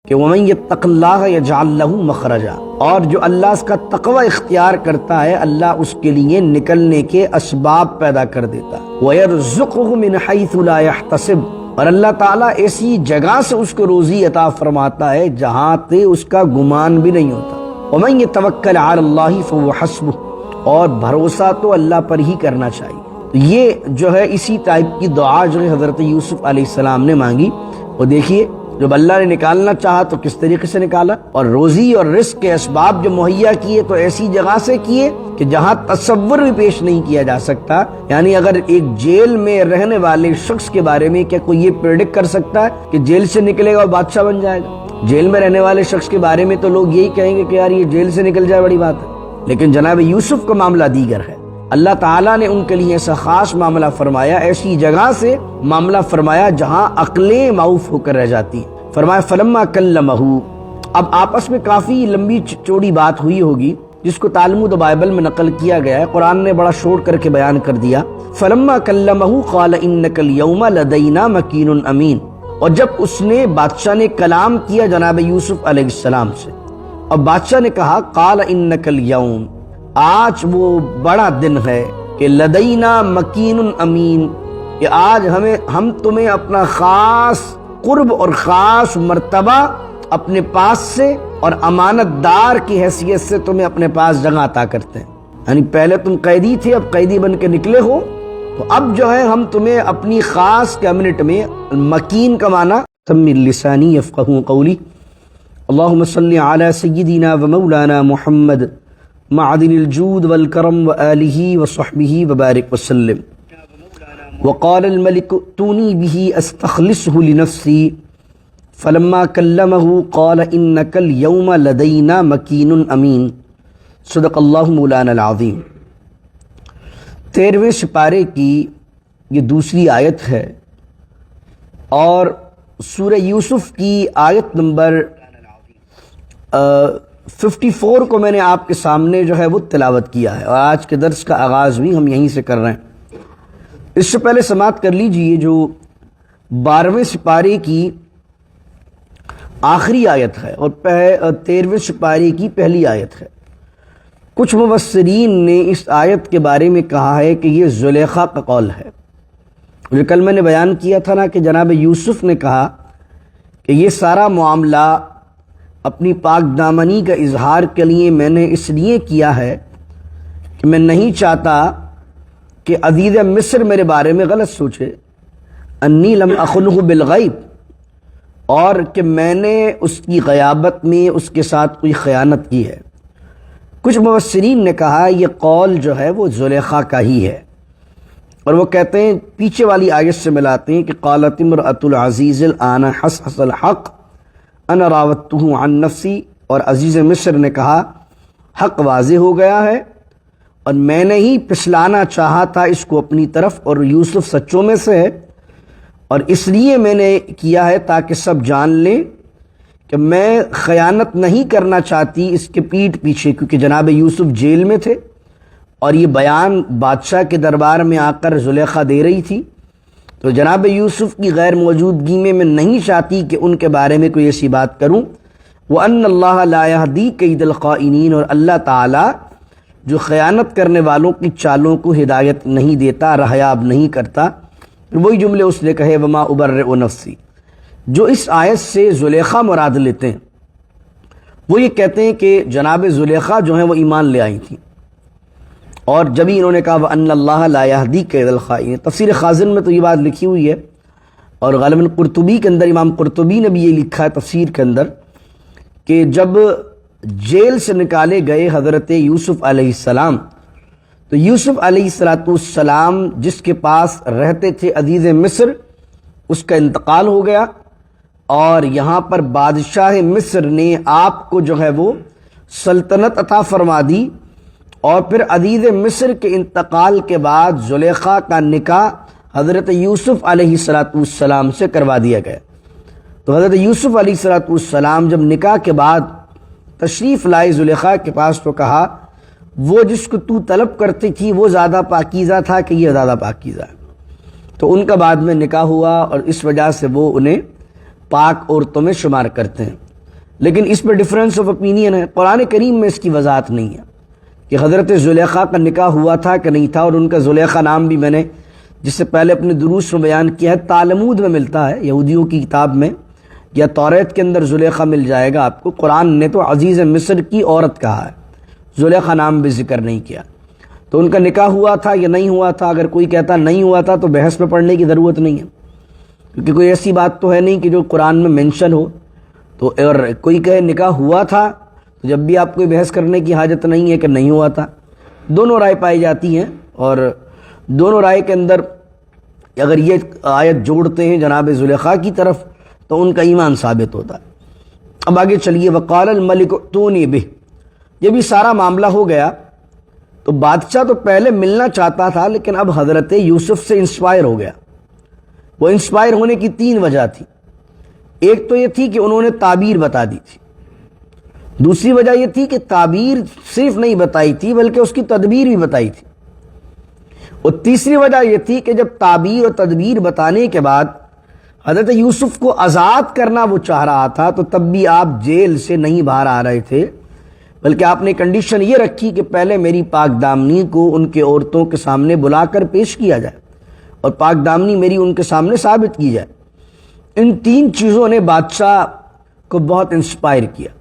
کہ وَمَن يَتَّقِ اللَّهَ يَجْعَل لَّهُ مَخْرَجًا، اور جو اللہ اس کا تقوی اختیار کرتا ہے اللہ اس کے لیے نکلنے کے اسباب پیدا کر دیتا ہے۔ وَيَرْزُقْهُ مِنْ حَيْثُ لَا يَحْتَسِبُ، اور اللہ تعالیٰ ایسی جگہ سے اس کو روزی عطا فرماتا ہے جہاں سے اس کا گمان بھی نہیں ہوتا۔ وَمَن يَتَوَكَّلْ عَلَى اللَّهِ فَهُوَ حَسْبُهُ، اور بھروسہ تو اللہ پر ہی کرنا چاہیے۔ تو یہ جو ہے اسی ٹائپ کی دعا جو ہے حضرت یوسف علیہ السلام نے مانگی، اور دیکھیے جب اللہ نے نکالنا چاہا تو کس طریقے سے نکالا، اور روزی اور رزق کے اسباب جو مہیا کیے تو ایسی جگہ سے کیے کہ جہاں تصور بھی پیش نہیں کیا جا سکتا۔ یعنی اگر ایک جیل میں رہنے والے شخص کے بارے میں کیا کوئی یہ پریڈکٹ کر سکتا ہے کہ جیل سے نکلے گا اور بادشاہ بن جائے گا؟ جیل میں رہنے والے شخص کے بارے میں تو لوگ یہی کہیں گے کہ یار یہ جیل سے نکل جائے بڑی بات ہے، لیکن جناب یوسف کا معاملہ دیگر ہے۔ اللہ تعالیٰ نے ان کے لیے ایسا خاص معاملہ فرمایا، ایسی جگہ سے معاملہ فرمایا جہاں عقلیں معاف ہو کر رہ جاتی ہیں۔ فرمایا فلما کلمہ، اب آپس میں کافی لمبی چوڑی بات ہوئی ہوگی جس کو تالمود و بائبل میں نقل کیا گیا ہے، قرآن نے بڑا شورٹ کر کے بیان کر دیا۔ فلما کلمہ قال انک اليوم لدینا مکین امین، اور جب اس نے بادشاہ نے کلام کیا جناب یوسف علیہ السلام سے، اور بادشاہ نے کہا قال انک اليوم، آج وہ بڑا دن ہے کہ لدینا مکین امین، کہ آج ہم تمہیں اپنا خاص قرب اور خاص مرتبہ اپنے پاس سے اور امانت دار کی حیثیت سے تمہیں اپنے پاس جگہ عطا کرتے ہیں۔ یعنی پہلے تم قیدی تھے، اب قیدی بن کے نکلے ہو، تو اب جو ہے ہم تمہیں اپنی خاص کیبنٹ میں، مکین کا معنی تمِّن لسانی یفقہوا قولی، اللہم صلی علی سیدنا و مولانا محمد معدن الجود والکرم وآلہ وصحبہ وبارک وسلم۔ وقال الملك ائتوني به استخلصه لنفسي فلما كلمه قال انك اليوم لدينا مكين امين۔ صدق اللہ مولانا العظیم۔ 13ویں سپارے کی یہ دوسری آیت ہے، اور سورہ یوسف کی آیت نمبر 54 کو میں نے آپ کے سامنے جو ہے وہ تلاوت کیا ہے، اور آج کے درس کا آغاز بھی ہم یہیں سے کر رہے ہیں۔ اس سے پہلے سماعت کر لیجئے جو 12ویں سپارے کی آخری آیت ہے اور 13ویں سپارے کی پہلی آیت ہے۔ کچھ مفسرین نے اس آیت کے بارے میں کہا ہے کہ یہ زلیخا کا قول ہے۔ جو کل میں نے بیان کیا تھا نا کہ جناب یوسف نے کہا کہ یہ سارا معاملہ اپنی پاک دامنی کا اظہار کے لیے میں نے اس لیے کیا ہے کہ میں نہیں چاہتا کہ عزیز مصر میرے بارے میں غلط سوچے، انی لم اخنہ بالغیب، اور کہ میں نے اس کی غیابت میں اس کے ساتھ کوئی خیانت کی ہے۔ کچھ مفسرین نے کہا یہ قول جو ہے وہ زلیخا کا ہی ہے، اور وہ کہتے ہیں پیچھے والی آیت سے ملاتے ہیں کہ قالت امرأۃ العزیز الآن حصحص الحق انا راودتہ عن نفسی، اور عزیز مصر نے کہا حق واضح ہو گیا ہے اور میں نے ہی پھسلانا چاہا تھا اس کو اپنی طرف، اور یوسف سچوں میں سے ہے، اور اس لیے میں نے کیا ہے تاکہ سب جان لیں کہ میں خیانت نہیں کرنا چاہتی اس کے پیٹھ پیچھے، کیونکہ جناب یوسف جیل میں تھے اور یہ بیان بادشاہ کے دربار میں آ کر زلیخا دے رہی تھی، تو جناب یوسف کی غیر موجودگی میں نہیں چاہتی کہ ان کے بارے میں کوئی ایسی بات کروں۔ وَأَنَّ اللَّهَ لَا يَهْدِي كَيْدَ الْخَائِنِينَ، اور اللہ تعالیٰ جو خیانت کرنے والوں کی چالوں کو ہدایت نہیں دیتا، رہیاب نہیں کرتا۔ وہی جملے اس نے کہے وما ابرئ نفسی، جو اس آیت سے زلیخا مراد لیتے ہیں وہ یہ کہتے ہیں کہ جناب زلیخا جو ہیں وہ ایمان لے آئی تھیں، اور جب ہی انہوں نے کہا وَأَنَّ اللَّهَ لَا يَهْدِي كَيْدَ الْخَائِنِينَ، تفسیر خازن میں تو یہ بات لکھی ہوئی ہے، اور غالباً قرطبی کے اندر امام قرطبی نے بھی یہ لکھا ہے تفسیر کے اندر کہ جب جیل سے نکالے گئے حضرت یوسف علیہ السلام، تو یوسف علیہ السلام جس کے پاس رہتے تھے عزیز مصر، اس کا انتقال ہو گیا، اور یہاں پر بادشاہ مصر نے آپ کو جو ہے وہ سلطنت عطا فرما دی، اور پھر عزیز مصر کے انتقال کے بعد زلیخا کا نکاح حضرت یوسف علیہ السلام سے کروا دیا گیا۔ تو حضرت یوسف علیہ السلام جب نکاح کے بعد تشریف لائے زلیخا کے پاس، تو کہا وہ جس کو تو طلب کرتی تھی وہ زیادہ پاکیزہ تھا کہ یہ زیادہ پاکیزہ؟ تو ان کا بعد میں نکاح ہوا، اور اس وجہ سے وہ انہیں پاک عورتوں میں شمار کرتے ہیں۔ لیکن اس پہ ڈفرینس آف اپینین ہے. قرآن کریم میں اس کی وضاحت نہیں ہے کہ حضرت زلیخا کا نکاح ہوا تھا کہ نہیں تھا. اور ان کا زلیخا نام بھی میں نے جس سے پہلے اپنے دروس میں بیان کیا ہے, تالمود میں ملتا ہے, یہودیوں کی کتاب میں یا توریت کے اندر زلیخا مل جائے گا آپ کو. قرآن نے تو عزیز مصر کی عورت کہا ہے, زلیخا نام بھی ذکر نہیں کیا. تو ان کا نکاح ہوا تھا یا نہیں ہوا تھا؟ اگر کوئی کہتا نہیں ہوا تھا تو بحث میں پڑھنے کی ضرورت نہیں ہے, کیونکہ کوئی ایسی بات تو ہے نہیں کہ جو قرآن میں مینشن ہو. تو اور کوئی کہے نکاح ہوا تھا تو جب بھی آپ کوئی بحث کرنے کی حاجت نہیں ہے کہ نہیں ہوا تھا. دونوں رائے پائی جاتی ہیں, اور دونوں رائے کے اندر اگر یہ آیت جوڑتے ہیں جناب زلیخا کی طرف تو ان کا ایمان ثابت ہوتا ہے. اب آگے چلیے. وقال الملک ائتونی بہ. یہ بھی سارا معاملہ ہو گیا تو بادشاہ تو پہلے ملنا چاہتا تھا, لیکن اب حضرت یوسف سے انسپائر ہو گیا. وہ انسپائر ہونے کی 3 وجہ تھی. ایک تو یہ تھی کہ انہوں نے تعبیر بتا دی تھی. دوسری وجہ یہ تھی کہ تعبیر صرف نہیں بتائی تھی بلکہ اس کی تدبیر بھی بتائی تھی. اور تیسری وجہ یہ تھی کہ جب تعبیر اور تدبیر بتانے کے بعد حضرت یوسف کو آزاد کرنا وہ چاہ رہا تھا, تو تب بھی آپ جیل سے نہیں باہر آ رہے تھے, بلکہ آپ نے کنڈیشن یہ رکھی کہ پہلے میری پاک دامنی کو ان کے عورتوں کے سامنے بلا کر پیش کیا جائے اور پاک دامنی میری ان کے سامنے ثابت کی جائے. ان 3 چیزوں نے بادشاہ کو بہت انسپائر کیا.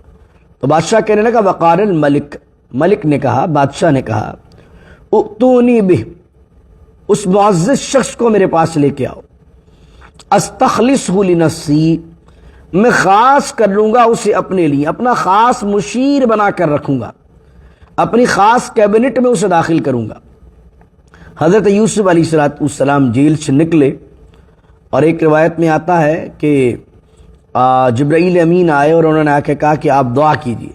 تو بادشاہ کہنے لگا وقال الملک, ملک نے کہا, بادشاہ نے کہا, ائتونی بہ, اس معزز شخص کو میرے پاس لے کے آؤ. استخلصہ لنفسی, میں خاص کر لوں گا اسے اپنے لیے, اپنا خاص مشیر بنا کر رکھوں گا, اپنی خاص کیبنٹ میں اسے داخل کروں گا. حضرت یوسف علیہ السلام جیل سے نکلے, اور ایک روایت میں آتا ہے کہ جبرائیل امین آئے اور انہوں نے آ کے کہا کہ آپ دعا کیجیے.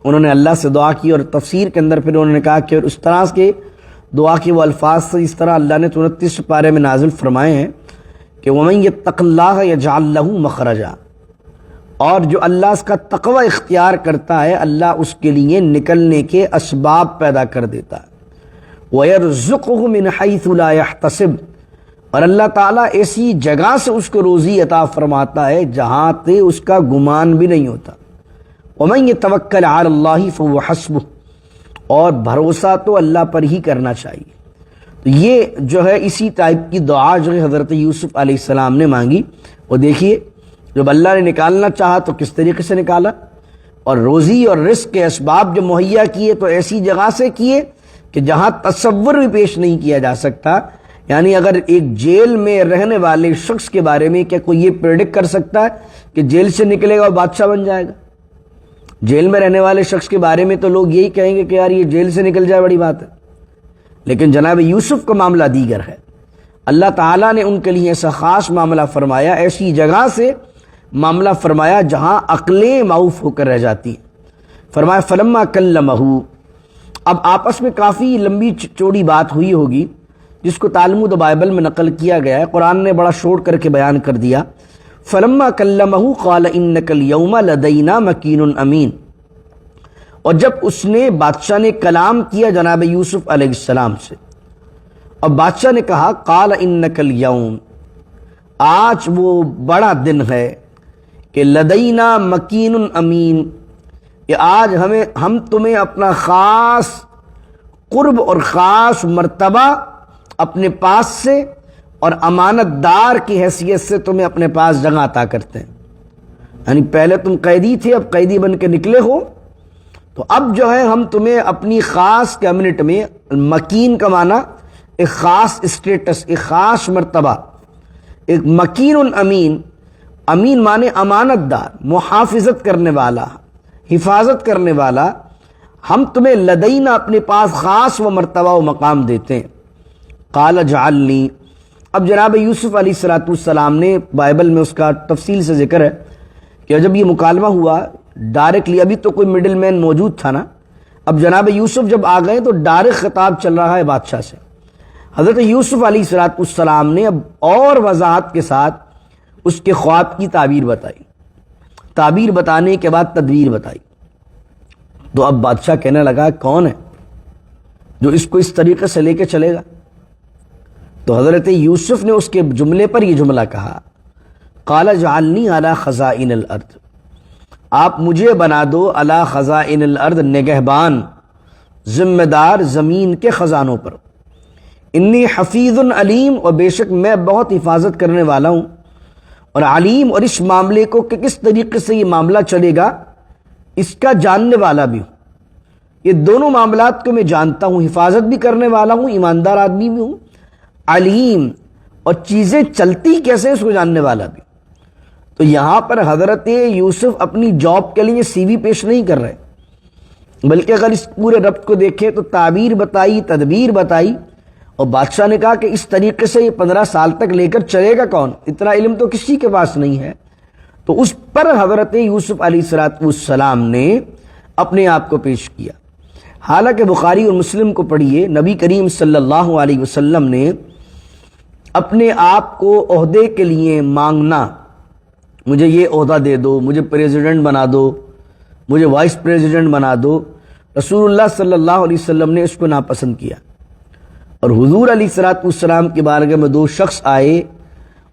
انہوں نے اللہ سے دعا کی, اور تفسیر کے اندر پھر انہوں نے کہا کہ اس طرح کے دعا کے وہ الفاظ سے اس طرح اللہ نے 29 پارے میں نازل فرمائے ہیں کہ وَمَن يَتَّقِ اللَّهَ يَجْعَلْ لَهُ مَخْرَجًا, اور جو اللہ اس کا تقوی اختیار کرتا ہے اللہ اس کے لیے نکلنے کے اسباب پیدا کر دیتا ہے. وَيَرْزُقْهُ مِنْ حَيْثُ لَا يَحْتَسِبُ, اور اللہ تعالیٰ ایسی جگہ سے اس کو روزی عطا فرماتا ہے جہاں سے اس کا گمان بھی نہیں ہوتا. وَمَن يَتَوَكَّلْ عَلَى اللَّهِ فَهُوَ حَسْبُهُ, اور بھروسہ تو اللہ پر ہی کرنا چاہیے. تو یہ جو ہے اسی ٹائپ کی دعا جو ہے حضرت یوسف علیہ السلام نے مانگی. اور دیکھیے جب اللہ نے نکالنا چاہا تو کس طریقے سے نکالا, اور روزی اور رزق کے اسباب جو مہیا کیے تو ایسی جگہ سے کیے کہ جہاں تصور بھی پیش نہیں کیا جا سکتا. یعنی اگر ایک جیل میں رہنے والے شخص کے بارے میں کیا کوئی یہ پریڈکٹ کر سکتا ہے کہ جیل سے نکلے گا اور بادشاہ بن جائے گا؟ جیل میں رہنے والے شخص کے بارے میں تو لوگ یہی کہیں گے کہ یار یہ جیل سے نکل جائے بڑی بات ہے. لیکن جناب یوسف کا معاملہ دیگر ہے. اللہ تعالیٰ نے ان کے لیے ایسا خاص معاملہ فرمایا, ایسی جگہ سے معاملہ فرمایا جہاں عقلیں معاف ہو کر رہ جاتی ہیں. فرمایا فلما کلمہ, اب آپس میں کافی لمبی چوڑی بات ہوئی ہوگی جس کو تالمود و بائبل میں نقل کیا گیا ہے, قرآن نے بڑا شورٹ کر کے بیان کر دیا. فلما کلمہ قال انک الیوم لدینا مکین امین, اور جب اس نے بادشاہ نے کلام کیا جناب یوسف علیہ السلام سے, اور بادشاہ نے کہا قال انک الیوم, آج وہ بڑا دن ہے کہ لدینا مکین امین, کہ آج ہم تمہیں اپنا خاص قرب اور خاص مرتبہ اپنے پاس سے اور امانت دار کی حیثیت سے تمہیں اپنے پاس جگہ عطا کرتے ہیں. یعنی پہلے تم قیدی تھے, اب قیدی بن کے نکلے ہو, تو اب جو ہے ہم تمہیں اپنی خاص کیبنٹ میں, مکین کا معنی ایک خاص اسٹیٹس, ایک خاص مرتبہ, ایک مکین امین, امین معنی امانت دار, محافظت کرنے والا, حفاظت کرنے والا, ہم تمہیں لدینا اپنے پاس خاص و مرتبہ و مقام دیتے ہیں. قال اجعلنی, اب جناب یوسف علیہ السلام نے بائبل میں اس کا تفصیل سے ذکر ہے کہ جب یہ مکالمہ ہوا ڈائریکٹلی, ابھی تو کوئی مڈل مین موجود تھا نا, اب جناب یوسف جب آ گئے تو ڈائریکٹ خطاب چل رہا ہے بادشاہ سے. حضرت یوسف علیہ السلام نے اب اور وضاحت کے ساتھ اس کے خواب کی تعبیر بتائی, تعبیر بتانے کے بعد تدبیر بتائی. تو اب بادشاہ کہنے لگا کون ہے جو اس کو اس طریقے سے لے کے چلے گا؟ تو حضرت یوسف نے اس کے جملے پر یہ جملہ کہا قال اجعلنی علی خزائن الارض, آپ مجھے بنا دو علی خزائن الارض، نگہبان، ذمہ دار زمین کے خزانوں پر، انی حفیظ علیم، اور بے شک میں بہت حفاظت کرنے والا ہوں، اور علیم، اور اس معاملے کو کہ کس طریقے سے یہ معاملہ چلے گا اس کا جاننے والا بھی ہوں۔ یہ دونوں معاملات کو میں جانتا ہوں، حفاظت بھی کرنے والا ہوں، ایماندار آدمی بھی ہوں، علیم، اور چیزیں چلتی کیسے اس کو جاننے والا بھی۔ تو یہاں پر حضرت یوسف اپنی جاب کے لیے سی وی پیش نہیں کر رہے، بلکہ اگر اس پورے ربط کو دیکھیں تو تعبیر بتائی، تدبیر بتائی، اور بادشاہ نے کہا کہ اس طریقے سے یہ 15 سال تک لے کر چلے گا کون، اتنا علم تو کسی کے پاس نہیں ہے۔ تو اس پر حضرت یوسف علیہ السلام نے اپنے آپ کو پیش کیا۔ حالانکہ بخاری اور مسلم کو پڑھیے، نبی کریم صلی اللہ علیہ وسلم نے اپنے آپ کو عہدے کے لیے مانگنا، مجھے یہ عہدہ دے دو، مجھے پریزیڈنٹ بنا دو، مجھے وائس پریزیڈنٹ بنا دو، رسول اللہ صلی اللہ علیہ وسلم نے اس کو ناپسند کیا۔ اور حضور علیہ السلام کی بارگاہ میں 2 شخص آئے،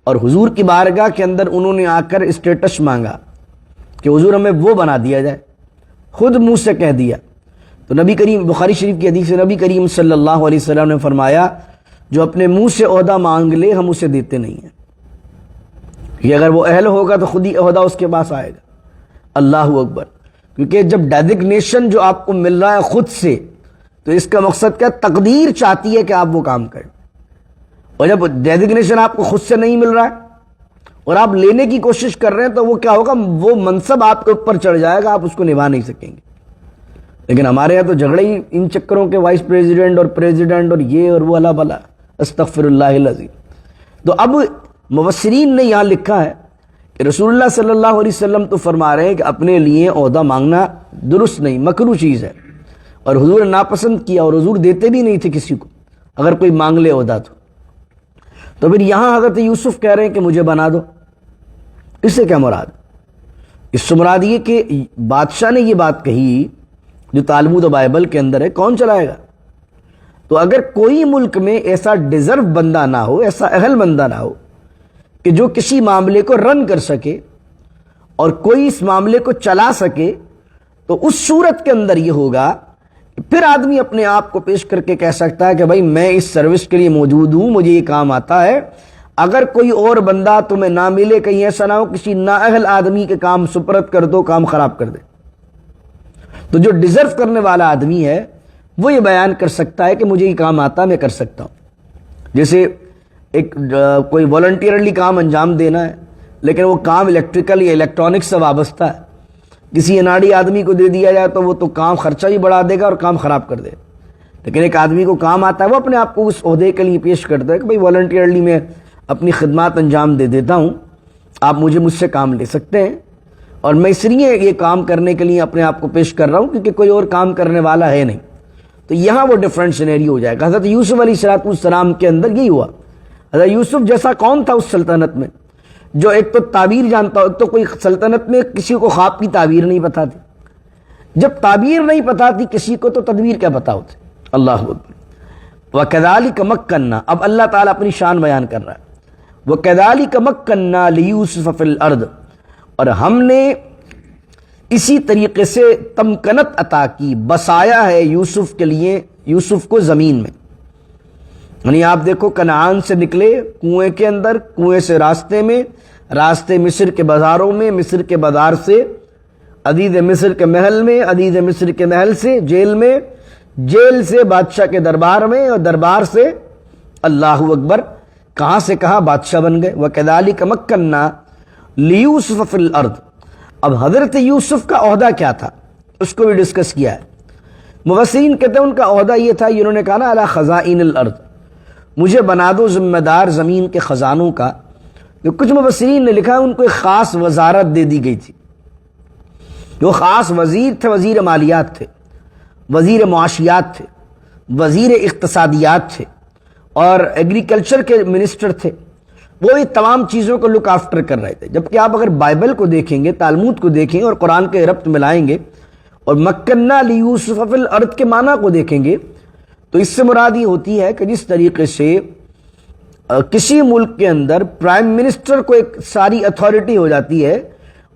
اور حضور کی بارگاہ کے اندر انہوں نے آ کر اسٹیٹس مانگا کہ حضور ہمیں وہ بنا دیا جائے، خود منہ سے کہہ دیا۔ تو نبی کریم، بخاری شریف کی حدیث سے نبی کریم صلی اللہ علیہ وسلم نے فرمایا جو اپنے منہ سے عہدہ مانگ لے ہم اسے دیتے نہیں ہیں، کہ اگر وہ اہل ہوگا تو خود ہی عہدہ اس کے پاس آئے گا۔ اللہ اکبر۔ کیونکہ جب ڈیزگنیشن جو آپ کو مل رہا ہے خود سے، تو اس کا مقصد کیا، تقدیر چاہتی ہے کہ آپ وہ کام کریں، اور جب ڈیزگنیشن آپ کو خود سے نہیں مل رہا ہے اور آپ لینے کی کوشش کر رہے ہیں تو وہ کیا ہوگا، وہ منصب آپ کے اوپر چڑھ جائے گا، آپ اس کو نبھا نہیں سکیں گے۔ لیکن ہمارے یہاں تو جھگڑے ہی ان چکروں کے، وائس پریزیڈنٹ اور پریزیڈنٹ اور یہ اور وہ، اللہ بلا، استغفر اللہ العظیم۔ تو اب مفسرین نے یہاں لکھا ہے کہ رسول اللہ صلی اللہ علیہ وسلم تو فرما رہے ہیں کہ اپنے لیے عہدہ مانگنا درست نہیں، مکروہ چیز ہے، اور حضور نے ناپسند کیا، اور حضور دیتے بھی نہیں تھے کسی کو اگر کوئی مانگ لے عہدہ تو پھر یہاں حضرت یوسف کہہ رہے ہیں کہ مجھے بنا دو۔ اس سے کیا مراد؟ اس سے مراد یہ کہ بادشاہ نے یہ بات کہی جو تالمود و بائبل کے اندر ہے، کون چلائے گا؟ تو اگر کوئی ملک میں ایسا ڈیزرو بندہ نہ ہو، ایسا اہل بندہ نہ ہو کہ جو کسی معاملے کو رن کر سکے اور کوئی اس معاملے کو چلا سکے، تو اس صورت کے اندر یہ ہوگا کہ پھر آدمی اپنے آپ کو پیش کر کے کہہ سکتا ہے کہ بھائی میں اس سروس کے لیے موجود ہوں، مجھے یہ کام آتا ہے۔ اگر کوئی اور بندہ تمہیں نہ ملے، کہیں ایسا نہ ہو کسی نااہل آدمی کے کام سپرد کر دو، کام خراب کر دے۔ تو جو ڈیزرو کرنے والا آدمی ہے وہ یہ بیان کر سکتا ہے کہ مجھے یہ کام آتا ہے، میں کر سکتا ہوں۔ جیسے ایک کوئی والنٹیئرلی کام انجام دینا ہے، لیکن وہ کام الیکٹریکل یا الیکٹرانکس سے وابستہ ہے، کسی اناڑی آدمی کو دے دیا جائے تو وہ تو کام خرچہ بھی بڑھا دے گا اور کام خراب کر دے۔ لیکن ایک آدمی کو کام آتا ہے، وہ اپنے آپ کو اس عہدے کے لیے پیش کرتا ہے کہ بھائی والنٹیئرلی میں اپنی خدمات انجام دے دیتا ہوں، آپ مجھ سے کام لے سکتے ہیں، اور میں اس لیے یہ کام کرنے کے لیے اپنے آپ کو پیش کر رہا ہوں کیونکہ کوئی اور کام کرنے والا ہے نہیں۔ تو یہاں وہ ڈیفرنٹ سینیریو ہو جائے گا۔ حضرت یوسف علیہ السلام کے اندر یہی ہوا۔ حضرت یوسف جیسا کون تھا اس سلطنت میں جو ایک تو تعبیر جانتا ہو، ایک تو کوئی سلطنت میں کسی کو خواب کی تعبیر نہیں پتا تھی، جب تعبیر نہیں پتا تھی کسی کو تو تدبیر کیا پتا ہوتی۔ اللہ اکبر۔ وَكَذَلِكَ مَكَّنَّا، اب اللہ تعالیٰ اپنی شان بیان کر رہا ہے۔ وَكَذَلِكَ مَكَّنَّا لِيُوسُفَ فِي الْأَرْضِ، اور ہم نے اسی طریقے سے تمکنت عطا کی، بسایا ہے یوسف کے لیے، یوسف کو زمین میں۔ یعنی آپ دیکھو کنعان سے نکلے کنویں کے اندر، کنویں سے راستے میں، راستے مصر کے بازاروں میں، مصر کے بازار سے عزیز مصر کے محل میں، عزیز مصر کے محل سے جیل میں، جیل سے بادشاہ کے دربار میں، اور دربار سے اللہ اکبر کہاں سے کہاں بادشاہ بن گئے۔ وَكَذَلِكَ مَكَّنَّا لِيُوسُفَ فِي الْأَرْضِ۔ اب حضرت یوسف کا عہدہ کیا تھا اس کو بھی ڈسکس کیا ہے۔ مفسرین کہتے ہیں ان کا عہدہ یہ تھا، انہوں نے کہا نا علی خزائن الارض، مجھے بنا دو ذمہ دار زمین کے خزانوں کا۔ جو کچھ مفسرین نے لکھا ہے ان کو ایک خاص وزارت دے دی گئی تھی، جو خاص وزیر تھے، وزیر مالیات تھے، وزیر معاشیات تھے، وزیر اقتصادیات تھے، اور ایگریکلچر کے منسٹر تھے۔ وہ یہ تمام چیزوں کو لک آفٹر کر رہے تھے۔ جبکہ آپ اگر بائبل کو دیکھیں گے، تالمود کو دیکھیں اور قرآن کے ربط ملائیں گے اور مکنّا لیوسف فی الارض کے معنی کو دیکھیں گے تو اس سے مراد یہ ہوتی ہے کہ جس طریقے سے کسی ملک کے اندر پرائم منسٹر کو ایک ساری اتھارٹی ہو جاتی ہے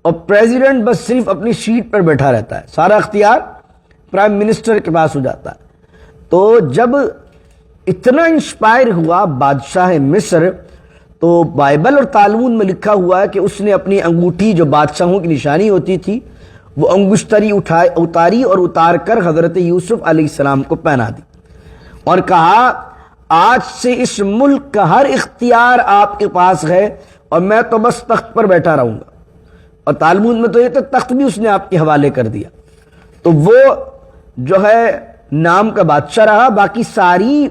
اور پریزیڈنٹ بس صرف اپنی سیٹ پر بیٹھا رہتا ہے، سارا اختیار پرائم منسٹر کے پاس ہو جاتا ہے۔ تو جب اتنا انسپائر ہوا بادشاہ مصر، تو بائبل اور تالمود میں لکھا ہوا ہے کہ اس نے اپنی انگوٹھی، جو بادشاہوں کی نشانی ہوتی تھی، وہ انگشتری اتاری اور اتار کر حضرت یوسف علیہ السلام کو پہنا دی اور کہا آج سے اس ملک کا ہر اختیار آپ کے پاس ہے اور میں تو بس تخت پر بیٹھا رہوں گا۔ اور تالمود میں تو یہ تو تخت بھی اس نے آپ کے حوالے کر دیا۔ تو وہ جو ہے نام کا بادشاہ رہا، باقی ساری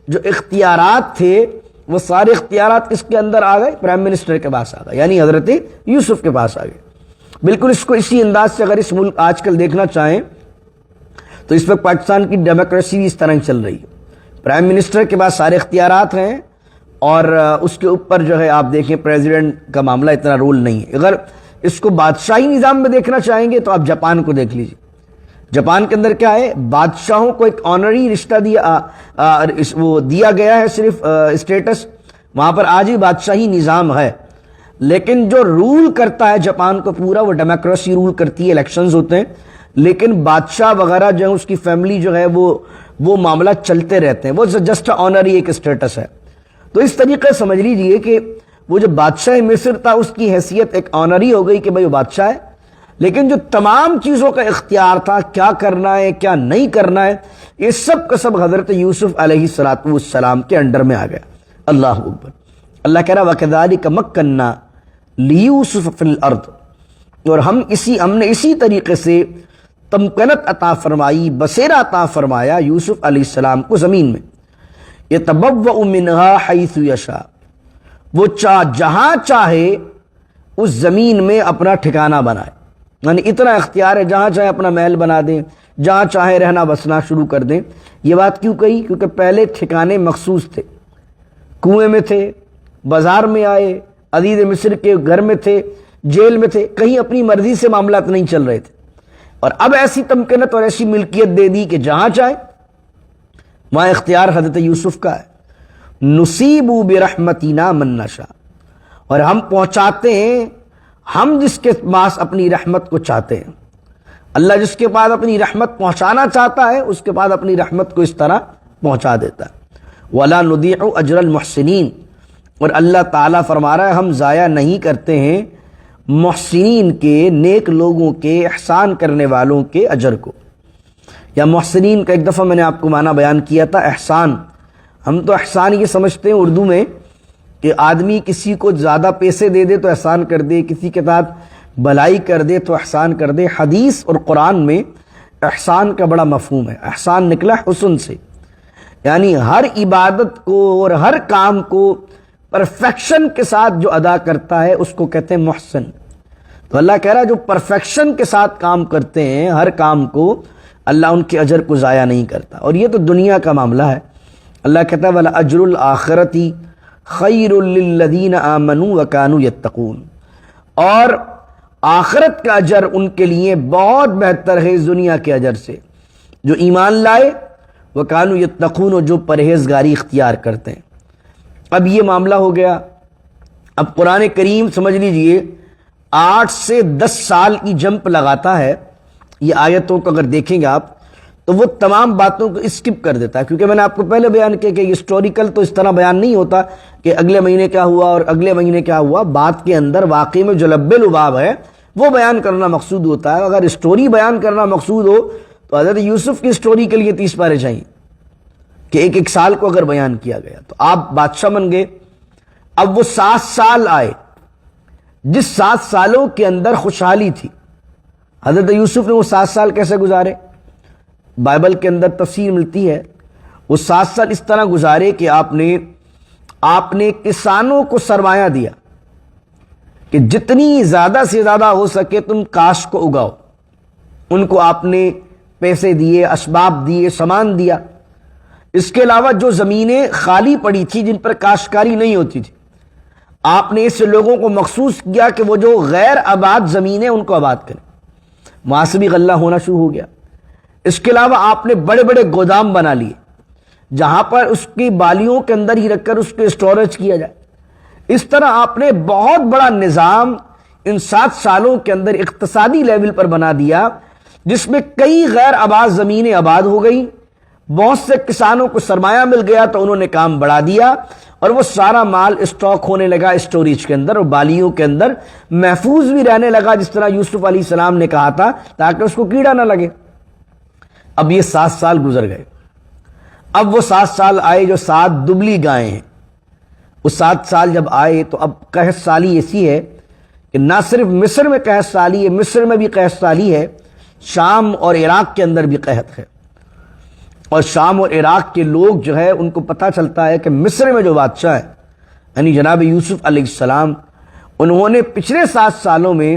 جو اختیارات تھے وہ سارے اختیارات کس کے اندر آ گئے؟ پرائم منسٹر کے پاس آ گئے، یعنی حضرت یوسف کے پاس آ گئے۔ بالکل اس کو اسی انداز سے اگر اس ملک آج کل دیکھنا چاہیں تو اس وقت پاکستان کی ڈیموکریسی بھی اس طرح چل رہی ہے، پرائم منسٹر کے پاس سارے اختیارات ہیں اور اس کے اوپر جو ہے آپ دیکھیں پریزیڈنٹ کا معاملہ اتنا رول نہیں ہے۔ اگر اس کو بادشاہی نظام میں دیکھنا چاہیں گے تو آپ جاپان کو دیکھ لیجیے۔ جاپان کے اندر کیا ہے؟ بادشاہوں کو ایک آنری رشتہ دیا گیا ہے، صرف اسٹیٹس، وہاں پر آج بھی بادشاہی نظام ہے، لیکن جو رول کرتا ہے جاپان کو پورا، وہ ڈیموکریسی رول کرتی ہے، الیکشنز ہوتے ہیں، لیکن بادشاہ وغیرہ جو ہے اس کی فیملی جو ہے وہ معاملہ چلتے رہتے ہیں، وہ جسٹ آنری ایک اسٹیٹس ہے۔ تو اس طریقے سے سمجھ لیجئے کہ وہ جو بادشاہ مصر تھا اس کی حیثیت ایک آنری ہو گئی کہ بھئی وہ بادشاہ ہے، لیکن جو تمام چیزوں کا اختیار تھا، کیا کرنا ہے کیا نہیں کرنا ہے، یہ سب کا سب حضرت یوسف علیہ السلام کے انڈر میں آ گیا۔ اللہ اکبر۔ اللہ کہہ رہا وَكَذَلِكَ مَكَّنَّا لِيُوسُفَ فِي الْأَرْضِ، اور ہم نے اسی طریقے سے تمکنت عطا فرمائی، بصیرہ عطا فرمایا یوسف علیہ السلام کو زمین میں۔ يَتَبَوَّأُ مِنْهَا حَيْثُ يَشَاءُ، وہ جہاں چاہے اس زمین میں اپنا ٹھکانہ بنائے، یعنی اتنا اختیار ہے، جہاں چاہے اپنا محل بنا دیں، جہاں چاہے رہنا بسنا شروع کر دیں۔ یہ بات کیوں کہی؟ کیونکہ پہلے ٹھکانے مخصوص تھے، کنویں میں تھے، بازار میں آئے، عزیز مصر کے گھر میں تھے، جیل میں تھے، کہیں اپنی مرضی سے معاملات نہیں چل رہے تھے، اور اب ایسی تمکنت اور ایسی ملکیت دے دی کہ جہاں چاہے وہاں اختیار حضرت یوسف کا ہے۔ نصیب برحمتنا من نشاء، اور ہم پہنچاتے ہیں ہم جس کے پاس اپنی رحمت کو چاہتے ہیں۔ اللہ جس کے پاس اپنی رحمت پہنچانا چاہتا ہے اس کے پاس اپنی رحمت کو اس طرح پہنچا دیتا ہے۔ وَلَا نُضِيعُ أَجْرَ الْمُحْسِنِينَ، اور اللہ تعالیٰ فرما رہا ہے ہم ضائع نہیں کرتے ہیں محسنین کے، نیک لوگوں کے، احسان کرنے والوں کے اجر کو۔ یا محسنین کا ایک دفعہ میں نے آپ کو معنی بیان کیا تھا احسان۔ ہم تو احسان یہ سمجھتے ہیں اردو میں کہ آدمی کسی کو زیادہ پیسے دے دے تو احسان کر دے، کسی کے ساتھ بھلائی کر دے تو احسان کر دے۔ حدیث اور قرآن میں احسان کا بڑا مفہوم ہے۔ احسان نکلا حسن سے، یعنی ہر عبادت کو اور ہر کام کو پرفیکشن کے ساتھ جو ادا کرتا ہے اس کو کہتے ہیں محسن۔ تو اللہ کہہ رہا ہے جو پرفیکشن کے ساتھ کام کرتے ہیں ہر کام کو، اللہ ان کے اجر کو ضائع نہیں کرتا۔ اور یہ تو دنیا کا معاملہ ہے۔ اللہ کہتا ہے وَلَأَجْرُ الْآخِرَةِ خَيْرٌ لِّلَّذِينَ آمَنُوا وَكَانُوا يَتَّقُونَ، اور آخرت کا اجر ان کے لیے بہت بہتر ہے اس دنیا کے اجر سے، جو ایمان لائے، وَكَانُوا يَتَّقُونَ، جو پرہیزگاری اختیار کرتے ہیں۔ اب یہ معاملہ ہو گیا۔ اب قرآن کریم سمجھ لیجئے 8 سے 10 سال کی جمپ لگاتا ہے یہ آیتوں کو اگر دیکھیں گے آپ تو وہ تمام باتوں کو اسکپ کر دیتا ہے، کیونکہ میں نے آپ کو پہلے بیان کیا کہ یہ ہسٹوریکل تو اس طرح بیان نہیں ہوتا کہ اگلے مہینے کیا ہوا اور اگلے مہینے کیا ہوا، بات کے اندر واقعی میں جو لب لباب ہے وہ بیان کرنا مقصود ہوتا ہے۔ اگر اسٹوری بیان کرنا مقصود ہو تو حضرت یوسف کی اسٹوری کے لیے 30 پارے چاہیے کہ ایک سال کو اگر بیان کیا گیا تو آپ بادشاہ بن گئے۔ اب وہ 7 سال آئے، جس 7 سالوں کے اندر خوشحالی تھی، حضرت یوسف نے وہ 7 سال کیسے گزارے؟ بائبل کے اندر تفسیر ملتی ہے وہ 7 سال اس طرح گزارے کہ آپ نے کسانوں کو سرمایہ دیا کہ جتنی زیادہ سے زیادہ ہو سکے تم کاشت کو اگاؤ، ان کو آپ نے پیسے دیے، اسباب دیے، سامان دیا۔ اس کے علاوہ جو زمینیں خالی پڑی تھی جن پر کاشتکاری نہیں ہوتی تھی، آپ نے اس لوگوں کو مخصوص کیا کہ وہ جو غیر آباد زمینیں ان کو آباد کریں، وہاں سے بھی غلہ ہونا شروع ہو گیا۔ اس کے علاوہ آپ نے بڑے بڑے گودام بنا لیے جہاں پر اس کی بالیوں کے اندر ہی رکھ کر اس کو اسٹوریج کیا جائے۔ اس طرح آپ نے بہت بڑا نظام ان 7 سالوں کے اندر اقتصادی لیول پر بنا دیا، جس میں کئی غیر آباد زمینیں آباد ہو گئی، بہت سے کسانوں کو سرمایہ مل گیا تو انہوں نے کام بڑھا دیا، اور وہ سارا مال اسٹاک ہونے لگا اسٹوریج کے اندر اور بالیوں کے اندر محفوظ بھی رہنے لگا، جس طرح یوسف علیہ السلام نے کہا تھا، تاکہ اس کو کیڑا نہ لگے۔ اب یہ 7 سال گزر گئے، اب وہ 7 سال آئے جو 7 دبلی گائیں ہیں۔ وہ 7 سال جب آئے تو اب قحط سالی ایسی ہے کہ نہ صرف مصر میں قحط سالی ہے، مصر میں بھی قحط سالی ہے، شام اور عراق کے اندر بھی قحط ہے، اور شام اور عراق کے لوگ جو ہے ان کو پتہ چلتا ہے کہ مصر میں جو بادشاہ ہے یعنی جناب یوسف علیہ السلام، انہوں نے پچھلے 7 سالوں میں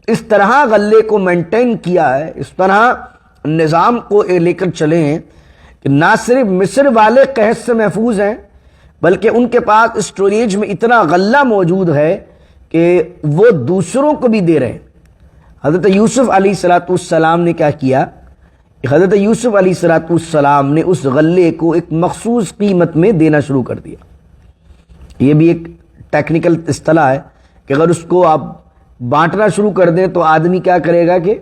اس طرح غلے کو مینٹین کیا ہے، اس طرح نظام کو لے کر چلے ہیں کہ نہ صرف مصر والے قحط سے محفوظ ہیں، بلکہ ان کے پاس اسٹوریج میں اتنا غلہ موجود ہے کہ وہ دوسروں کو بھی دے رہے ہیں۔ حضرت یوسف علیہ السلام نے کیا کیا؟ حضرت یوسف علیہ السلام نے اس غلے کو ایک مخصوص قیمت میں دینا شروع کر دیا۔ یہ بھی ایک ٹیکنیکل اصطلاح ہے کہ اگر اس کو آپ بانٹنا شروع کر دیں تو آدمی کیا کرے گا کہ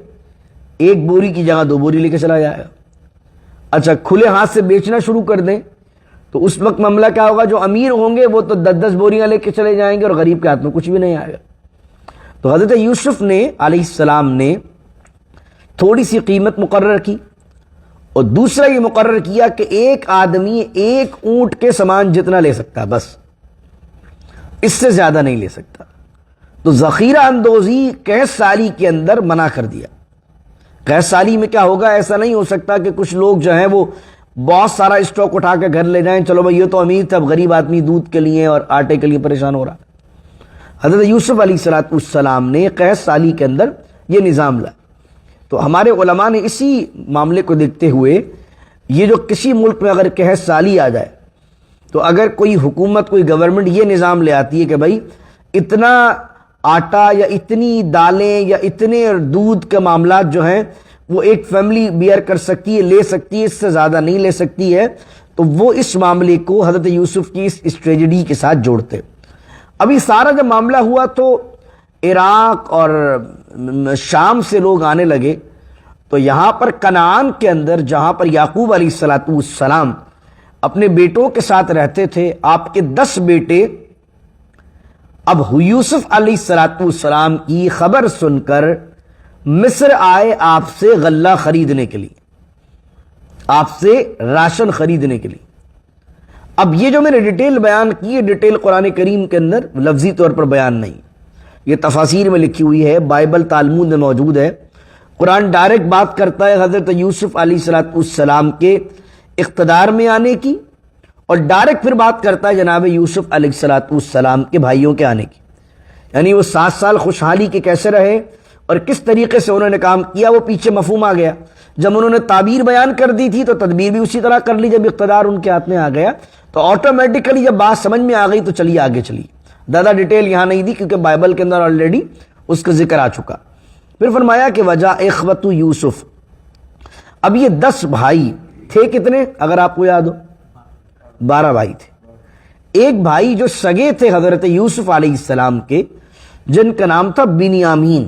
1 بوری کی جگہ 2 بوری لے کے چلا جائے گا۔ اچھا، کھلے ہاتھ سے بیچنا شروع کر دیں تو اس وقت معاملہ کیا ہوگا؟ جو امیر ہوں گے وہ تو 10-10 بوریاں لے کے چلے جائیں گے اور غریب کے ہاتھ میں کچھ بھی نہیں آئے گا۔ تو حضرت یوسف نے علیہ السلام نے تھوڑی سی قیمت مقرر کی، اور دوسرا یہ مقرر کیا کہ ایک آدمی 1 اونٹ کے سامان جتنا لے سکتا، بس اس سے زیادہ نہیں لے سکتا۔ تو ذخیرہ اندوزی قحط سالی کے اندر منع کر دیا۔ قحط سالی میں کیا ہوگا؟ ایسا نہیں ہو سکتا کہ کچھ لوگ جو ہیں وہ بہت سارا اسٹاک اٹھا کے گھر لے جائیں، چلو بھائی یہ تو امیر تھا، اب غریب آدمی دودھ کے لیے اور آٹے کے لیے پریشان ہو رہا۔ حضرت یوسف علیہ السلام نے قحط سالی کے اندر یہ نظام لایا۔ تو ہمارے علماء نے اسی معاملے کو دیکھتے ہوئے، یہ جو کسی ملک میں اگر قحط سالی آ جائے تو اگر کوئی حکومت، کوئی گورنمنٹ یہ نظام لے آتی ہے کہ بھائی اتنا آٹا یا اتنی دالیں یا اتنے دودھ کے معاملات جو ہیں وہ ایک فیملی بیئر کر سکتی ہے، لے سکتی ہے، اس سے زیادہ نہیں لے سکتی ہے، تو وہ اس معاملے کو حضرت یوسف کی اس ٹریجڈی کے ساتھ جوڑتے۔ ابھی سارا جب معاملہ ہوا تو عراق اور شام سے لوگ آنے لگے، تو یہاں پر کنعان کے اندر جہاں پر یعقوب علیہ السلام اپنے بیٹوں کے ساتھ رہتے تھے، آپ کے 10 بیٹے اب یوسف علیہ السلام کی خبر سن کر مصر آئے آپ سے غلہ خریدنے کے لیے، آپ سے راشن خریدنے کے لیے۔ اب یہ جو میں نے ڈیٹیل بیان کی ہے، ڈیٹیل قرآن کریم کے اندر لفظی طور پر بیان نہیں، یہ تفاسیر میں لکھی ہوئی ہے، بائبل تالمود میں موجود ہے۔ قرآن ڈائریکٹ بات کرتا ہے حضرت یوسف علیہ السلام کے اقتدار میں آنے کی، اور ڈائریکٹ پھر بات کرتا ہے جناب یوسف علیہ السلام کے بھائیوں کے آنے کی، یعنی وہ 7 سال خوشحالی کے کیسے رہے اور کس طریقے سے انہوں نے کام کیا، وہ پیچھے مفہوم آ گیا۔ جب انہوں نے تعبیر بیان کر دی تھی تو تدبیر بھی اسی طرح کر لی، جب اقتدار ان کے ہاتھ میں آ گیا تو آٹومیٹیکلی جب بات سمجھ میں آ گئی تو چلیے آگے چلیے۔ زیادہ ڈیٹیل یہاں نہیں دی کیونکہ بائبل کے اندر آلریڈی اس کا ذکر آ چکا۔ پھر فرمایا کہ وجا اخوت یوسف، اب یہ 10 بھائی تھے، کتنے اگر آپ کو یاد ہو؟ 12 بھائی تھے۔ ایک بھائی جو سگے تھے حضرت یوسف علیہ السلام کے، جن کا نام تھا بنیامین۔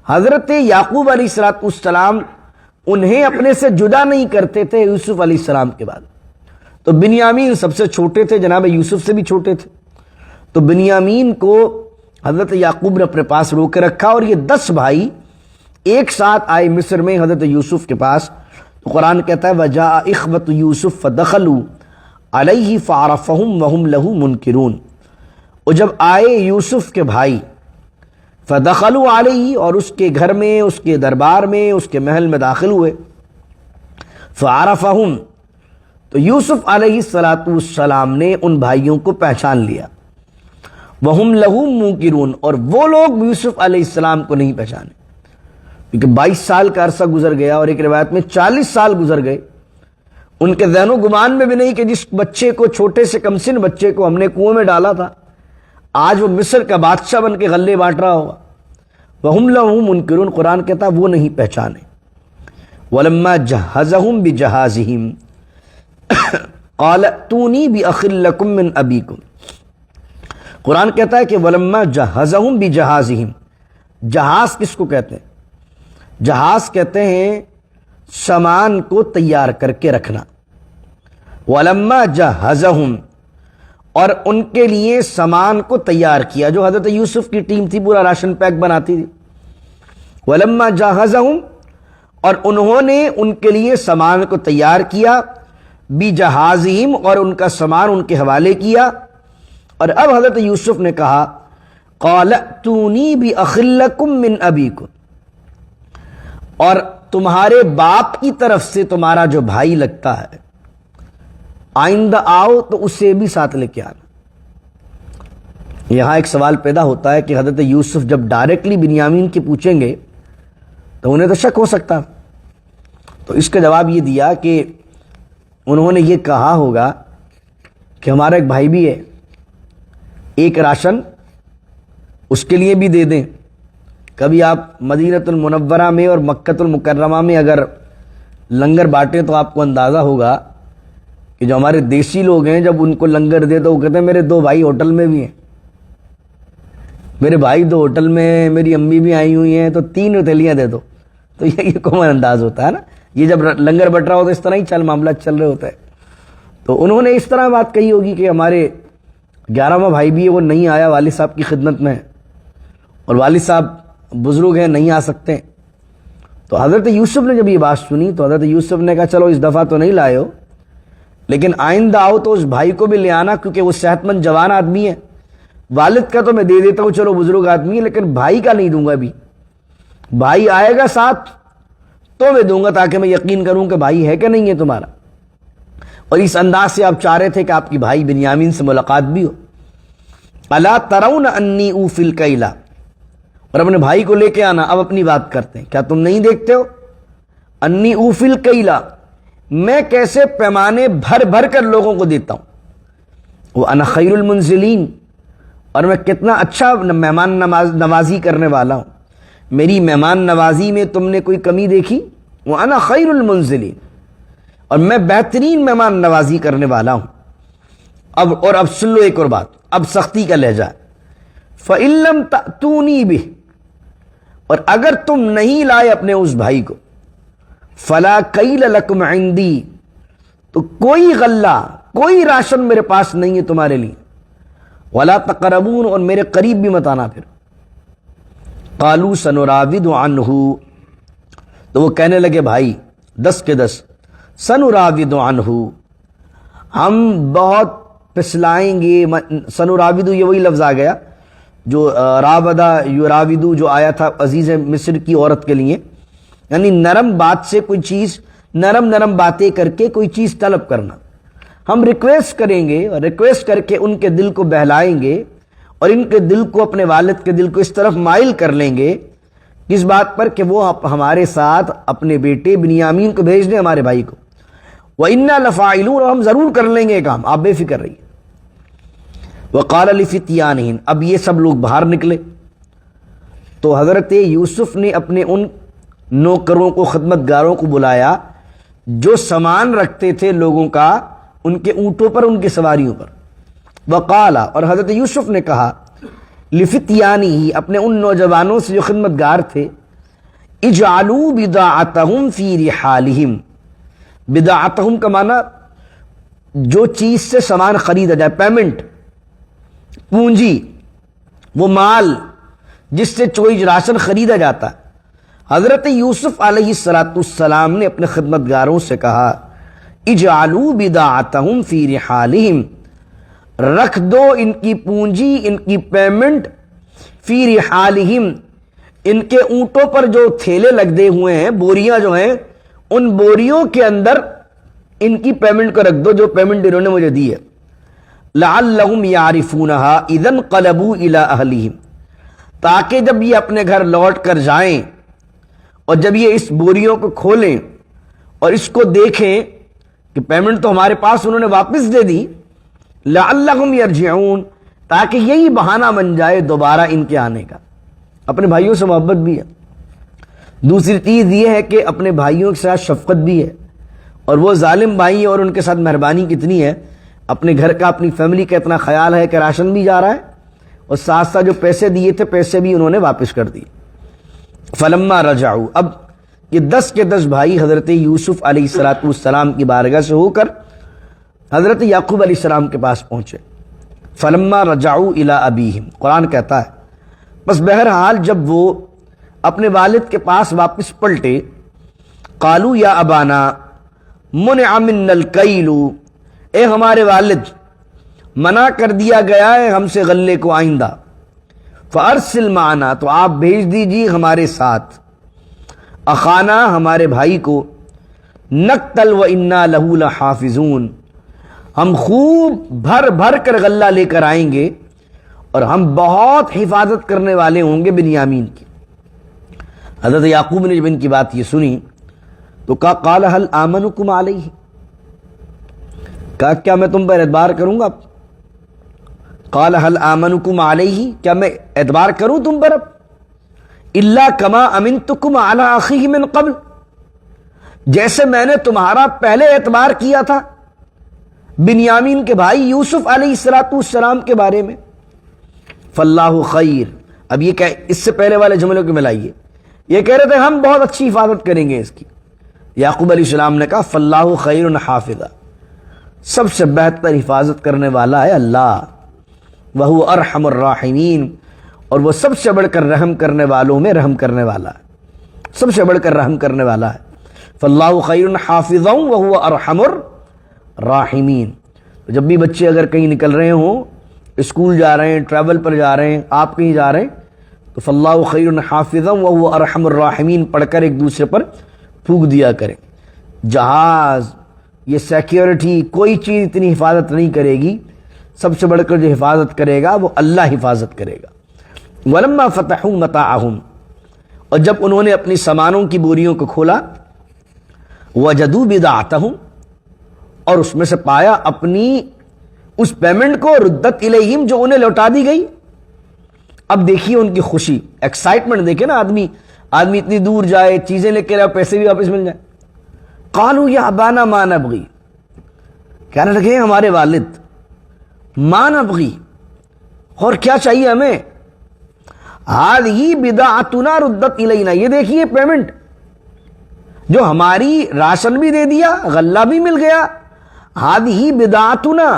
حضرت یعقوب علیہ السلام انہیں اپنے سے جدا نہیں کرتے تھے یوسف علیہ السلام کے بعد، تو بنیامین سب سے چھوٹے تھے، جناب یوسف سے بھی چھوٹے تھے، تو بنیامین کو حضرت یعقوب نے اپنے پاس رو کے رکھا، اور یہ 10 بھائی ایک ساتھ آئے مصر میں حضرت یوسف کے پاس۔ تو قرآن کہتا ہے وَجَاءَ إِخْوَةُ يُوسُفَ فَدَخَلُوا عَلَيْهِ فَعَرَفَهُمْ وَهُمْ لَهُ مُنْكِرُونَ، اور جب آئے یوسف کے بھائی فَدَخَلُوا عَلَيْهِ، اور اس کے گھر میں، اس کے دربار میں، اس کے محل میں داخل ہوئے، فَعَرَفَهُمْ، تو یوسف علیہ السلام نے ان بھائیوں کو پہچان لیا، وَهُمْ لَهُ مُنْكِرُونَ، اور وہ لوگ یوسف علیہ السلام کو نہیں پہچانے، کیونکہ 22 سال کا عرصہ گزر گیا، اور ایک روایت میں 40 سال گزر گئے، ان کے ذہن و گمان میں بھی نہیں کہ جس بچے کو، چھوٹے سے کم سن بچے کو ہم نے کنویں میں ڈالا تھا، آج وہ مصر کا بادشاہ بن کے غلے بانٹ رہا ہوگا۔ وَهُمْ لَهُ مُنْكِرُونَ، قرآن کہتا وہ نہیں پہچانے۔ وَلَمَّا جَهَّزَهُمْ بِجَهَازِهِمْ قَالَ ائْتُونِي بِأَخٍ لَكُمْ مِنْ أَبِيكُمْ، قرآن کہتا ہے کہ ولما جہزہم بجہازہم، جہاز کس کو کہتے ہیں؟ جہاز کہتے ہیں سامان کو تیار کر کے رکھنا. ولما جہزہم، اور ان کے لیے سامان کو تیار کیا، جو حضرت یوسف کی ٹیم تھی پورا راشن پیک بناتی تھی. ولما جہزہم، اور انہوں نے ان کے لیے سامان کو تیار کیا، بجہازہم، اور ان کا سامان ان کے حوالے کیا. اور اب حضرت یوسف نے کہا قال ائتونی بأخ لکم من ابیکم، اور تمہارے باپ کی طرف سے تمہارا جو بھائی لگتا ہے آئندہ آؤ تو اسے بھی ساتھ لے کے آنا. یہاں ایک سوال پیدا ہوتا ہے کہ حضرت یوسف جب ڈائریکٹلی بنیامین کے پوچھیں گے تو انہیں تو شک ہو سکتا، تو اس کا جواب یہ دیا کہ انہوں نے یہ کہا ہوگا کہ ہمارا ایک بھائی بھی ہے، ایک راشن اس کے لیے بھی دے دیں. کبھی آپ مدینۃ المنورہ میں اور مکۃ المکرمہ میں اگر لنگر بانٹیں تو آپ کو اندازہ ہوگا کہ جو ہمارے دیسی لوگ ہیں جب ان کو لنگر دے تو وہ کہتے ہیں میرے 2 بھائی ہوٹل میں بھی ہیں، میرے بھائی 2 ہوٹل میں، میری امی بھی آئی ہوئی ہیں، تو 3 تھیلیاں دے دو. تو یہ کامن انداز ہوتا ہے نا، یہ جب لنگر بٹ رہا ہو تو اس طرح ہی معاملات چل رہے ہوتا ہے. تو انہوں نے اس طرح بات کہی ہوگی کہ ہمارے 11واں بھائی بھی ہے، وہ نہیں آیا، والد صاحب کی خدمت میں، اور والد صاحب بزرگ ہیں، نہیں آ سکتے. تو حضرت یوسف نے جب یہ بات سنی تو حضرت یوسف نے کہا چلو اس دفعہ تو نہیں لائے ہو، لیکن آئندہ آؤ تو اس بھائی کو بھی لے آنا، کیونکہ وہ صحت مند جوان آدمی ہے. والد کا تو میں دے دیتا ہوں، چلو بزرگ آدمی ہے، لیکن بھائی کا نہیں دوں گا. ابھی بھائی آئے گا ساتھ تو میں دوں گا، تاکہ میں یقین کروں کہ بھائی ہے کہ نہیں ہے تمہارا. اور اس انداز سے آپ چاہ رہے تھے کہ آپ کی بھائی بنیامین سے ملاقات بھی ہو. الا ترون انی اوفی الکیل، اور اپنے بھائی کو لے کے آنا. اب اپنی بات کرتے ہیں، کیا تم نہیں دیکھتے ہو انی اوفی الکیل، میں کیسے پیمانے بھر بھر کر لوگوں کو دیتا ہوں. وانا خیر المنزلین، اور میں کتنا اچھا مہمان نوازی کرنے والا ہوں. میری مہمان نوازی میں تم نے کوئی کمی دیکھی؟ وانا خیر المنزلین، اور میں بہترین مہمان نوازی کرنے والا ہوں. اب سن لو ایک اور بات، اب سختی کا لہجہ. فَإِن لَّمْ تَأْتُونِي بِهِ، اور اگر تم نہیں لائے اپنے اس بھائی کو، فَلَا كَيْلَ لَكُمْ عِندِي، تو کوئی غلہ، کوئی راشن میرے پاس نہیں ہے تمہارے لیے. وَلَا تَقْرَبُونَ، اور میرے قریب بھی مت آنا. پھر قَالُوا سَنُرَاوِدُ عَنْهُ، تو وہ کہنے لگے بھائی 10 کے 10، سَنُرَاوِدُ عَنْهُ، ہم بہت پسلائیں گے. سنراودو یہ وہی لفظ آ گیا جو راودہ یراودو جو آیا تھا عزیز مصر کی عورت کے لیے، یعنی نرم بات سے کوئی چیز، نرم باتیں کر کے کوئی چیز طلب کرنا. ہم ریکویسٹ کریں گے، اور ریکویسٹ کر کے ان کے دل کو بہلائیں گے، اور ان کے دل کو، اپنے والد کے دل کو اس طرف مائل کر لیں گے اس بات پر کہ وہ ہمارے ساتھ اپنے بیٹے بنیامین کو بھیج دیں، ہمارے بھائی کو. وَإِنَّا لَفَاعِلُونَ، اور ہم ضرور کر لیں گے یہ کام، آپ بے فکر رہیے. وَقَالَ لِفِتْيَانِهِمْ، اب یہ سب لوگ باہر نکلے تو حضرت یوسف نے اپنے ان نوکروں کو، خدمتگاروں کو بلایا جو سامان رکھتے تھے لوگوں کا، ان کے اونٹوں پر، ان کی سواریوں پر. وقال، اور حضرت یوسف نے کہا لِفِتْيَانِهِ، اپنے ان نوجوانوں سے جو خدمتگار تھے، اجعلوا بضاعتهم فی رحالہم. بداعتہم کا معنی جو چیز سے سامان خریدا جائے، پیمنٹ، پونجی، وہ مال جس سے کوئی راشن خریدا جاتا ہے. حضرت یوسف علیہ السلام نے اپنے خدمتگاروں سے کہا اجعلوا بضاعتہم فی رحالہم، رکھ دو ان کی پونجی، ان کی پیمنٹ، فی رحالہم، ان کے اونٹوں پر جو تھیلے لگ دے ہوئے ہیں، بوریاں جو ہیں، ان بوریوں کے اندر ان کی پیمنٹ کو رکھ دو، جو پیمنٹ انہوں نے مجھے دی ہے. لعلہم یعرفونہا اذا انقلبوا الی اہلہم، تاکہ جب یہ اپنے گھر لوٹ کر جائیں اور جب یہ اس بوریوں کو کھولیں اور اس کو دیکھیں کہ پیمنٹ تو ہمارے پاس انہوں نے واپس دے دی، لعلہم یرجعون، تاکہ یہی بہانہ بن جائے دوبارہ ان کے آنے کا. اپنے بھائیوں سے محبت بھی ہے. دوسری چیز یہ ہے کہ اپنے بھائیوں کے ساتھ شفقت بھی ہے، اور وہ ظالم بھائی ہیں اور ان کے ساتھ مہربانی کتنی ہے. اپنے گھر کا، اپنی فیملی کا اتنا خیال ہے کہ راشن بھی جا رہا ہے اور ساتھ ساتھ جو پیسے دیے تھے پیسے بھی انہوں نے واپس کر دیے. فلما رجعوا، اب یہ 10 کے 10 بھائی حضرت یوسف علیہ السلام کی بارگاہ سے ہو کر حضرت یعقوب علیہ السلام کے پاس پہنچے. فلما رجعوا الی ابیہم، قرآن کہتا ہے بس بہرحال جب وہ اپنے والد کے پاس واپس پلٹے، قالوا یا ابانا منع منا الکیل، اے ہمارے والد منع کر دیا گیا ہے ہم سے غلے کو آئندہ. فارسل معنا، تو آپ بھیج دیجیے ہمارے ساتھ، اخانا ہمارے بھائی کو، نقتل و انا لہ لحافظون، ہم خوب بھر بھر کر غلہ لے کر آئیں گے اور ہم بہت حفاظت کرنے والے ہوں گے بنیامین کی. حضرت یعقوب نے جب ان کی بات یہ سنی تو کہا قال هل آمنکم علیہ، کہا کیا میں تم پر اعتبار کروں گا؟ قال هل آمنکم علیہ، کیا میں اعتبار کروں تم پر؟ اب الا کما امنتکم علی اخیہ من قبل، جیسے میں نے تمہارا پہلے اعتبار کیا تھا بنیامین کے بھائی یوسف علیہ السلام کے بارے میں. فاللہ خیر، اب یہ کہ اس سے پہلے والے جملوں کو ملائیے، یہ کہہ رہے تھے ہم بہت اچھی حفاظت کریں گے اس کی. یعقوب علیہ السلام نے کہا فاللہ خیر حافظا، سب سے بہتر حفاظت کرنے والا ہے اللہ، وہو ارحم الراحمین، اور وہ سب سے بڑھ کر رحم کرنے والوں میں رحم کرنے والا ہے، سب سے بڑھ کر رحم کرنے والا ہے. فاللہ خیر حافظا وہو ارحم الراحمین. جب بھی بچے اگر کہیں نکل رہے ہوں، اسکول جا رہے ہیں، ٹریول پر جا رہے ہیں، آپ کہیں جا رہے ہیں، تو فاللہ خیر حافظا وہو ارحم الراحمین پڑھ کر ایک دوسرے پر پھونک دیا کریں. جہاز، یہ سیکیورٹی، کوئی چیز اتنی حفاظت نہیں کرے گی، سب سے بڑھ کر جو حفاظت کرے گا وہ اللہ حفاظت کرے گا. ولما فتحوا متاعهم، اور جب انہوں نے اپنی سامانوں کی بوریوں کو کھولا، وجدوا بضاعتهم، اور اس میں سے پایا اپنی اس پیمنٹ کو، ردت الیہم، جو انہیں لوٹا دی گئی. اب دیکھیے ان کی خوشی، ایکسائٹمنٹ دیکھیں نا، آدمی اتنی دور جائے، چیزیں لے کے رہے، پیسے بھی واپس مل جائیں. قالوا یا ابانا ما نبغی، کہنے لگے ہمارے والد، ما نبغی، اور کیا چاہیے ہمیں؟ ہذہ بضاعتنا ردت الینا، یہ دیکھیے پیمنٹ، جو ہماری راشن بھی دے دیا، غلہ بھی مل گیا. ہذہ بضاعتنا،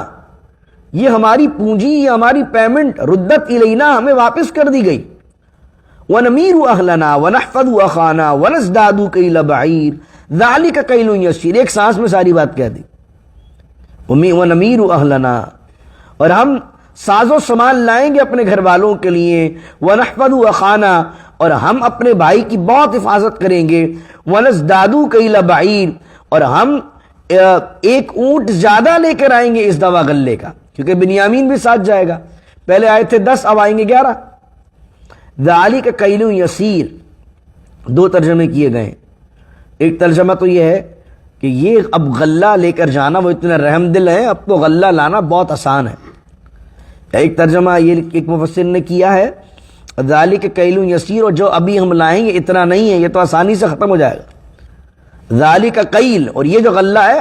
یہ ہماری پونجی، یہ ہماری پیمنٹ، ردت الینا، ہمیں واپس کر دی گئی. ونمیر اہلنا ونحفظ اخانا ونزداد کیل بعیر ذلک کیل یسیر، ایک سانس میں ساری بات کہہ دی. ونمیر اہلنا، اور ہم ساز و سامان لائیں گے اپنے گھر والوں کے لیے. ونحفظ اخانا، اور ہم اپنے بھائی کی بہت حفاظت کریں گے. ونزداد کیل بعیر، اور ہم ایک اونٹ زیادہ لے کر آئیں گے اس دوا غلے کا، کیونکہ بنیامین بھی ساتھ جائے گا. پہلے آئے تھے 10، اب آئیں گے 11. ذالک کیل یسیر، 2 ترجمے کیے گئے. ایک ترجمہ تو یہ ہے کہ یہ اب غلہ لے کر جانا، وہ اتنا رحم دل ہے، اب تو غلہ لانا بہت آسان ہے. ایک ترجمہ یہ ایک مفسر نے کیا ہے ذالک کیل یسیر، اور جو ابھی ہم لائیں گے اتنا نہیں ہے، یہ تو آسانی سے ختم ہو جائے گا. ذالک کیل، اور یہ جو غلہ ہے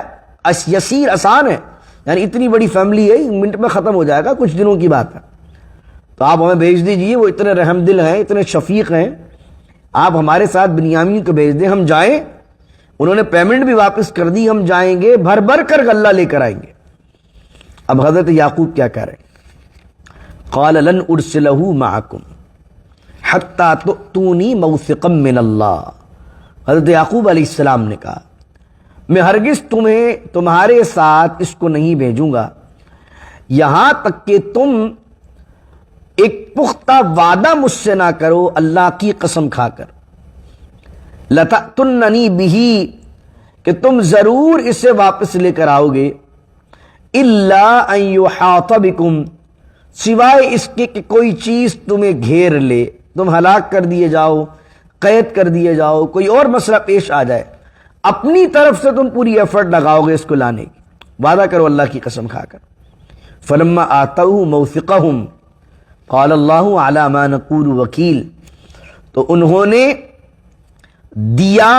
یسیر، آسان ہے، یعنی اتنی بڑی فیملی ہے، منٹ میں ختم ہو جائے گا، کچھ دنوں کی بات ہے. تو آپ ہمیں بھیج دیجئے، وہ اتنے رحم دل ہیں، اتنے شفیق ہیں، آپ ہمارے ساتھ بنیامین کو بھیج دیں، ہم جائیں. انہوں نے پیمنٹ بھی واپس کر دی، ہم جائیں گے، بھر بھر کر غلہ لے کر آئیں گے. اب حضرت یعقوب کیا کہہ رہے ہیں؟ قال لن ارسلہ معکم حتی تؤتونی موثقا من اللہ. حضرت یعقوب علیہ السلام نے کہا میں ہرگز تمہارے ساتھ اس کو نہیں بھیجوں گا یہاں تک کہ تم ایک پختہ وعدہ مجھ سے نہ کرو اللہ کی قسم کھا کر. لتأتننی بہ، کہ تم ضرور اسے واپس لے کر آؤ گے. الا ان یحاط بکم، سوائے اس کے کہ کوئی چیز تمہیں گھیر لے، تم ہلاک کر دیے جاؤ، قید کر دیے جاؤ، کوئی اور مسئلہ پیش آ جائے، اپنی طرف سے تم پوری ایفرٹ لگاؤ گے اس کو لانے کی، وعدہ کرو اللہ کی قسم کھا کر. فلما آتوا موثقہم قال اللہ علی ما نقول وکیل، تو انہوں نے دیا،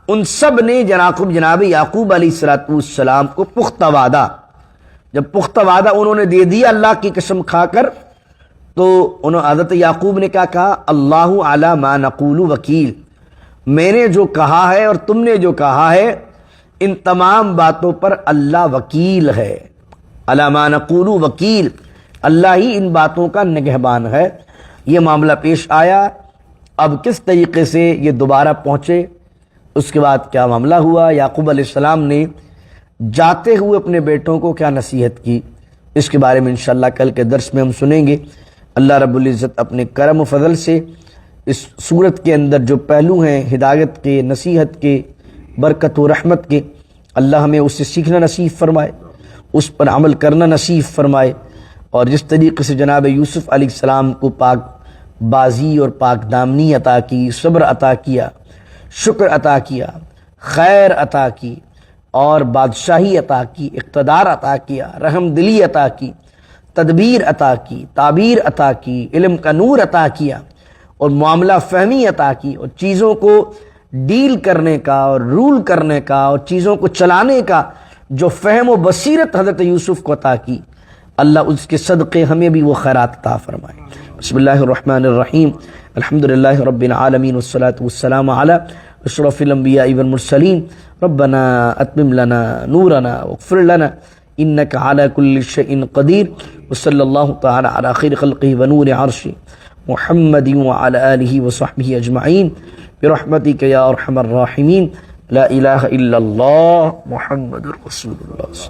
ان سب نے جناب یعقوب علیہ السلام کو پختہ وعدہ. جب پختہ وعدہ انہوں نے دے دیا اللہ کی قسم کھا کر، تو انہوں حضرت یعقوب نے کیا کہا؟ اللہ علی ما نقول وکیل، میں نے جو کہا ہے اور تم نے جو کہا ہے ان تمام باتوں پر اللہ وکیل ہے۔ علی ما نقول وکیل، اللہ ہی ان باتوں کا نگہبان ہے۔ یہ معاملہ پیش آیا، اب کس طریقے سے یہ دوبارہ پہنچے، اس کے بعد کیا معاملہ ہوا، یعقوب علیہ السلام نے جاتے ہوئے اپنے بیٹوں کو کیا نصیحت کی، اس کے بارے میں انشاءاللہ کل کے درس میں ہم سنیں گے۔ اللہ رب العزت اپنے کرم و فضل سے اس صورت کے اندر جو پہلو ہیں ہدایت کے، نصیحت کے، برکت و رحمت کے، اللہ ہمیں اس سے سیکھنا نصیب فرمائے، اس پر عمل کرنا نصیب فرمائے، اور جس طریقے سے جناب یوسف علیہ السلام کو پاک بازی اور پاک دامنی عطا کی، صبر عطا کیا، شکر عطا کیا، خیر عطا کی، اور بادشاہی عطا کی، اقتدار عطا کیا، رحم دلی عطا کی، تدبیر عطا کی، تعبیر عطا کی، علم کا نور عطا کیا، اور معاملہ فہمی عطا کی، اور چیزوں کو ڈیل کرنے کا اور رول کرنے کا اور چیزوں کو چلانے کا جو فہم و بصیرت حضرت یوسف کو عطا کی، اللہ اس کے صدقے ہمیں بھی وہ خیرات عطا فرمائے۔ بسم اللہ الرحمن الرحیم، الحمدللہ رب العالمین والصلاة والسلام علی اشرف الانبیاء والمرسلین، ربنا اتمم لنا نورنا واغفر لنا انک علی کل شیء قدیر، وصلی اللہ تعالی علی خیر خلقہ ونور عرشہ محمد وعلی آلہ وصحبہ اجمعین برحمتک یا ارحم الراحمین، لا الہ الا اللہ محمد رسول اللہ۔